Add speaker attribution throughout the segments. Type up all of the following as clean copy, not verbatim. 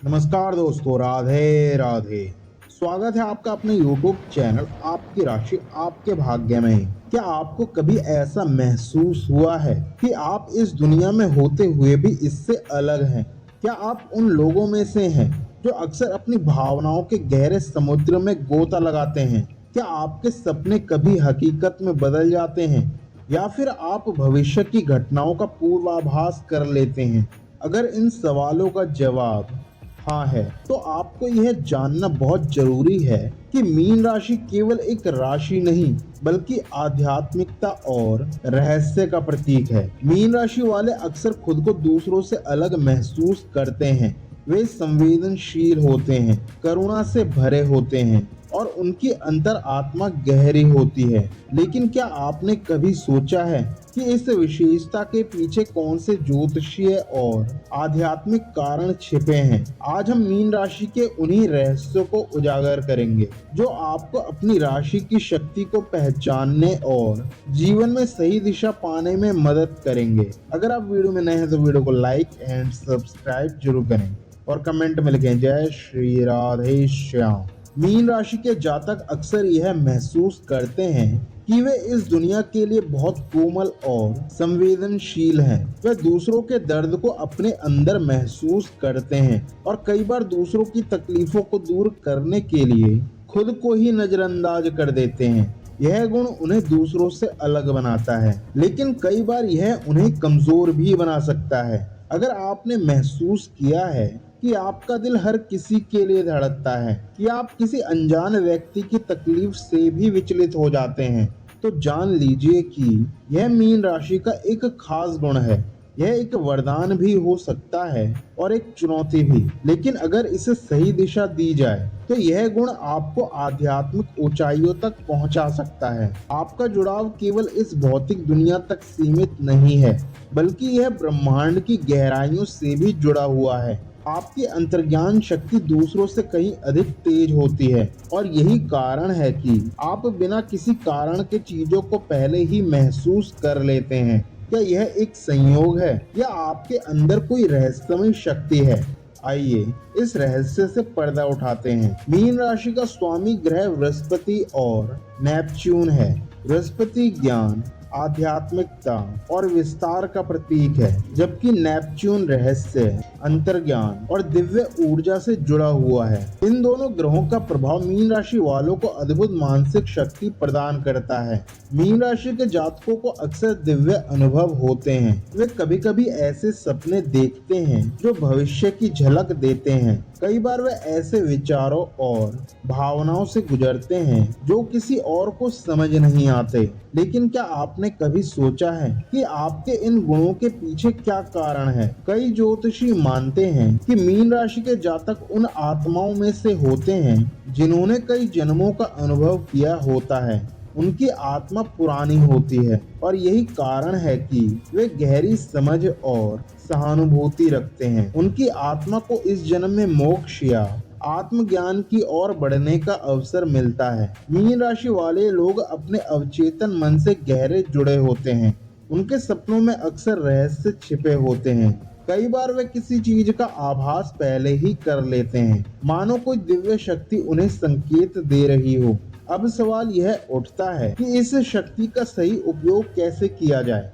Speaker 1: नमस्कार दोस्तों, राधे राधे। स्वागत है आपका अपने YouTube चैनल आपकी राशि आपके भाग्य में। क्या आपको कभी ऐसा महसूस हुआ है कि आप इस दुनिया में होते हुए भी इससे अलग हैं? क्या आप उन लोगों में से हैं जो अक्सर अपनी भावनाओं के गहरे समुद्र में गोता लगाते हैं? क्या आपके सपने कभी हकीकत में बदल जाते हैं या फिर आप भविष्य की घटनाओं का पूर्वाभास कर लेते हैं? अगर इन सवालों का जवाब हाँ है, तो आपको यह जानना बहुत जरूरी है कि मीन राशि केवल एक राशि नहीं बल्कि आध्यात्मिकता और रहस्य का प्रतीक है। मीन राशि वाले अक्सर खुद को दूसरों से अलग महसूस करते हैं। वे संवेदनशील होते हैं, करुणा से भरे होते हैं और उनकी अंतर आत्मा गहरी होती है। लेकिन क्या आपने कभी सोचा है कि इस विशेषता के पीछे कौन से ज्योतिषीय और आध्यात्मिक कारण छिपे हैं? आज हम मीन राशि के उन्हीं रहस्यों को उजागर करेंगे जो आपको अपनी राशि की शक्ति को पहचानने और जीवन में सही दिशा पाने में मदद करेंगे। अगर आप वीडियो में नए हैं तो वीडियो को लाइक एंड सब्सक्राइब जरूर करें और कमेंट में लिखें जय श्री राधे श्याम। मीन राशि के जातक अक्सर यह महसूस करते हैं कि वे इस दुनिया के लिए बहुत कोमल और संवेदनशील हैं। वे दूसरों के दर्द को अपने अंदर महसूस करते हैं और कई बार दूसरों की तकलीफों को दूर करने के लिए खुद को ही नजरअंदाज कर देते हैं। यह गुण उन्हें दूसरों से अलग बनाता है, लेकिन कई बार यह उन्हें कमजोर भी बना सकता है। अगर आपने महसूस किया है कि आपका दिल हर किसी के लिए धड़कता है, कि आप किसी अनजान व्यक्ति की तकलीफ से भी विचलित हो जाते हैं, तो जान लीजिए कि यह मीन राशि का एक खास गुण है। यह एक वरदान भी हो सकता है और एक चुनौती भी, लेकिन अगर इसे सही दिशा दी जाए तो यह गुण आपको आध्यात्मिक ऊंचाइयों तक पहुंचा सकता है। आपका जुड़ाव केवल इस भौतिक दुनिया तक सीमित नहीं है, बल्कि यह ब्रह्मांड की गहराइयों से भी जुड़ा हुआ है। आपकी अंतर्ज्ञान शक्ति दूसरों से कहीं अधिक तेज होती है और यही कारण है कि आप बिना किसी कारण के चीजों को पहले ही महसूस कर लेते हैं। क्या यह एक संयोग है या आपके अंदर कोई रहस्यमय शक्ति है? आइए इस रहस्य से पर्दा उठाते हैं। मीन राशि का स्वामी ग्रह बृहस्पति और नेपच्यून है। बृहस्पति ज्ञान, आध्यात्मिकता और विस्तार का प्रतीक है, जबकि नेपच्यून रहस्य, अंतर्ज्ञान और दिव्य ऊर्जा से जुड़ा हुआ है। इन दोनों ग्रहों का प्रभाव मीन राशि वालों को अद्भुत मानसिक शक्ति प्रदान करता है। मीन राशि के जातकों को अक्सर दिव्य अनुभव होते हैं। वे कभी कभी ऐसे सपने देखते हैं जो भविष्य की झलक देते हैं। कई बार वे ऐसे विचारों और भावनाओं से गुजरते हैं जो किसी और को समझ नहीं आते। लेकिन क्या आपने कभी सोचा है कि आपके इन गुणों के पीछे क्या कारण है? कई ज्योतिषी मानते हैं कि मीन राशि के जातक उन आत्माओं में से होते हैं जिन्होंने कई जन्मों का अनुभव किया होता है। उनकी आत्मा पुरानी होती है और यही कारण है कि वे गहरी समझ और सहानुभूति रखते हैं। उनकी आत्मा को इस जन्म में मोक्ष या आत्मज्ञान की ओर बढ़ने का अवसर मिलता है। मीन राशि वाले लोग अपने अवचेतन मन से गहरे जुड़े होते हैं। उनके सपनों में अक्सर रहस्य छिपे होते हैं। कई बार वे किसी चीज का आभास पहले ही कर लेते हैं, मानो कोई दिव्य शक्ति उन्हें संकेत दे रही हो। अब सवाल यह उठता है कि इस शक्ति का सही उपयोग कैसे किया जाए।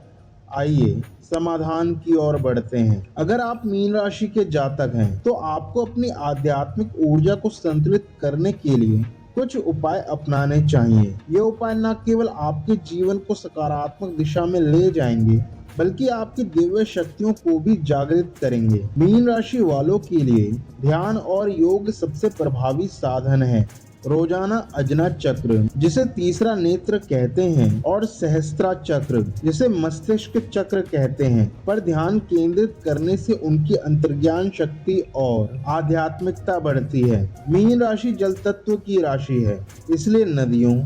Speaker 1: आइए समाधान की ओर बढ़ते हैं। अगर आप मीन राशि के जातक हैं तो आपको अपनी आध्यात्मिक ऊर्जा को संतुलित करने के लिए कुछ उपाय अपनाने चाहिए। ये उपाय न केवल आपके जीवन को सकारात्मक दिशा में ले जाएंगे, बल्कि आपकी दिव्य शक्तियों को भी जागृत करेंगे। मीन राशि वालों के लिए ध्यान और योग सबसे प्रभावी साधन है। रोजाना अजना चक्र, जिसे तीसरा नेत्र कहते हैं, और सहस्त्रा चक्र, जिसे मस्तिष्क चक्र कहते हैं, पर ध्यान केंद्रित करने से उनकी अंतर्ज्ञान शक्ति और आध्यात्मिकता बढ़ती है। मीन राशि जल तत्व की राशि है, इसलिए नदियों,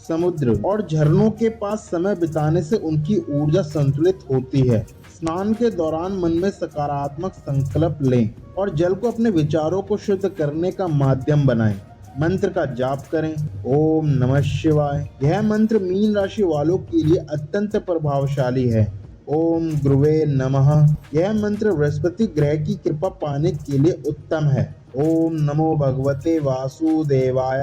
Speaker 1: समुद्र और झरनों के पास समय बिताने से उनकी ऊर्जा संतुलित होती है। स्नान के दौरान मन में सकारात्मक संकल्प लें और जल को अपने विचारों को शुद्ध करने का माध्यम बनाएं। मंत्र का जाप करें, ओम नमः शिवाय। यह मंत्र मीन राशि वालों के लिए अत्यंत प्रभावशाली है। ओम गुरुवे नमः। यह मंत्र बृहस्पति ग्रह की कृपा पाने के लिए उत्तम है। ओम नमो भगवते वासुदेवाय।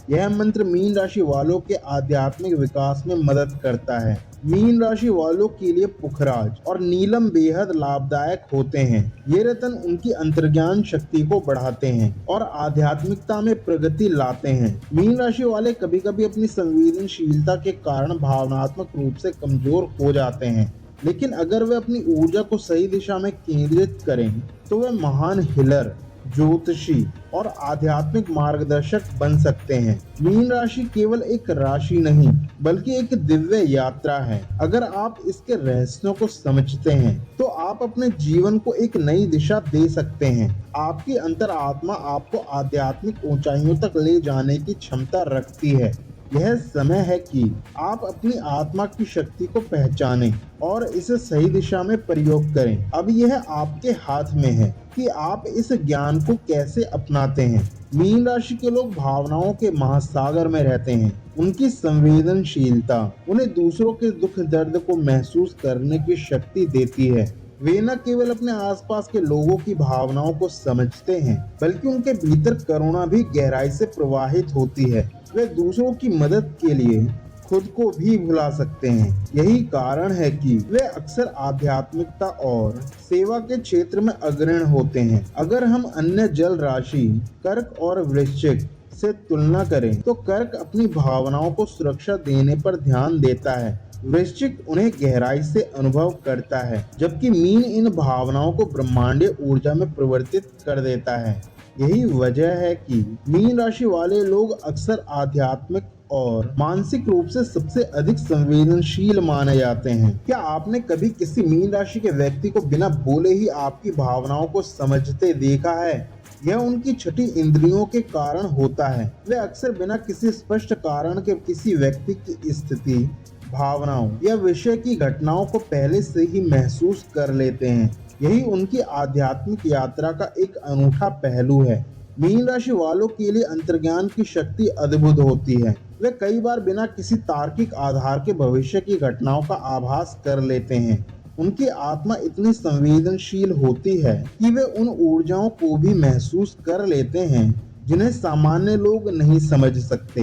Speaker 1: यह मंत्र मीन राशि वालों के आध्यात्मिक विकास में मदद करता है। मीन राशि वालों के लिए पुखराज और नीलम बेहद लाभदायक होते हैं। ये रत्न उनकी अंतर्ज्ञान शक्ति को बढ़ाते हैं और आध्यात्मिकता में प्रगति लाते हैं। मीन राशि वाले कभी कभी अपनी संवेदनशीलता के कारण भावनात्मक रूप से कमजोर हो जाते हैं, लेकिन अगर वे अपनी ऊर्जा को सही दिशा में केंद्रित करें तो वे महान हीलर, ज्योतिषी और आध्यात्मिक मार्गदर्शक बन सकते हैं। मीन राशि केवल एक राशि नहीं बल्कि एक दिव्य यात्रा है। अगर आप इसके रहस्यों को समझते हैं तो आप अपने जीवन को एक नई दिशा दे सकते हैं। आपकी अंतरात्मा आपको आध्यात्मिक ऊंचाइयों तक ले जाने की क्षमता रखती है। यह समय है कि आप अपनी आत्मा की शक्ति को पहचानें और इसे सही दिशा में प्रयोग करें। अब यह आपके हाथ में है कि आप इस ज्ञान को कैसे अपनाते हैं। मीन राशि के लोग भावनाओं के महासागर में रहते हैं। उनकी संवेदनशीलता उन्हें दूसरों के दुख दर्द को महसूस करने की शक्ति देती है। वे न केवल अपने आसपास के लोगों की भावनाओं को समझते हैं बल्कि उनके भीतर करुणा भी गहराई से प्रवाहित होती है। वे दूसरों की मदद के लिए खुद को भी भुला सकते हैं। यही कारण है कि वे अक्सर आध्यात्मिकता और सेवा के क्षेत्र में अग्रणी होते हैं। अगर हम अन्य जल राशि कर्क और वृश्चिक से तुलना करें तो कर्क अपनी भावनाओं को सुरक्षा देने पर ध्यान देता है, वृश्चिक उन्हें गहराई से अनुभव करता है, जबकि मीन इन भावनाओं को ब्रह्मांडीय ऊर्जा में परिवर्तित कर देता है। यही वजह है कि मीन राशि वाले लोग अक्सर आध्यात्मिक और मानसिक रूप से सबसे अधिक संवेदनशील माने जाते हैं। क्या आपने कभी किसी मीन राशि के व्यक्ति को बिना बोले ही आपकी भावनाओं को समझते देखा है? यह उनकी छठी इंद्रियों के कारण होता है। वे अक्सर बिना किसी स्पष्ट कारण के किसी व्यक्ति की स्थिति, भावनाओं या विषय की घटनाओं को पहले से ही महसूस कर लेते हैं। यही उनकी आध्यात्मिक यात्रा का एक अनूठा पहलू है। मीन राशि वालों के लिए अंतर्ज्ञान की शक्ति अद्भुत होती है। वे कई बार बिना किसी तार्किक आधार के भविष्य की घटनाओं का आभास कर लेते हैं। उनकी आत्मा इतनी संवेदनशील होती है कि वे उन ऊर्जाओं को भी महसूस कर लेते हैं जिन्हें सामान्य लोग नहीं समझ सकते।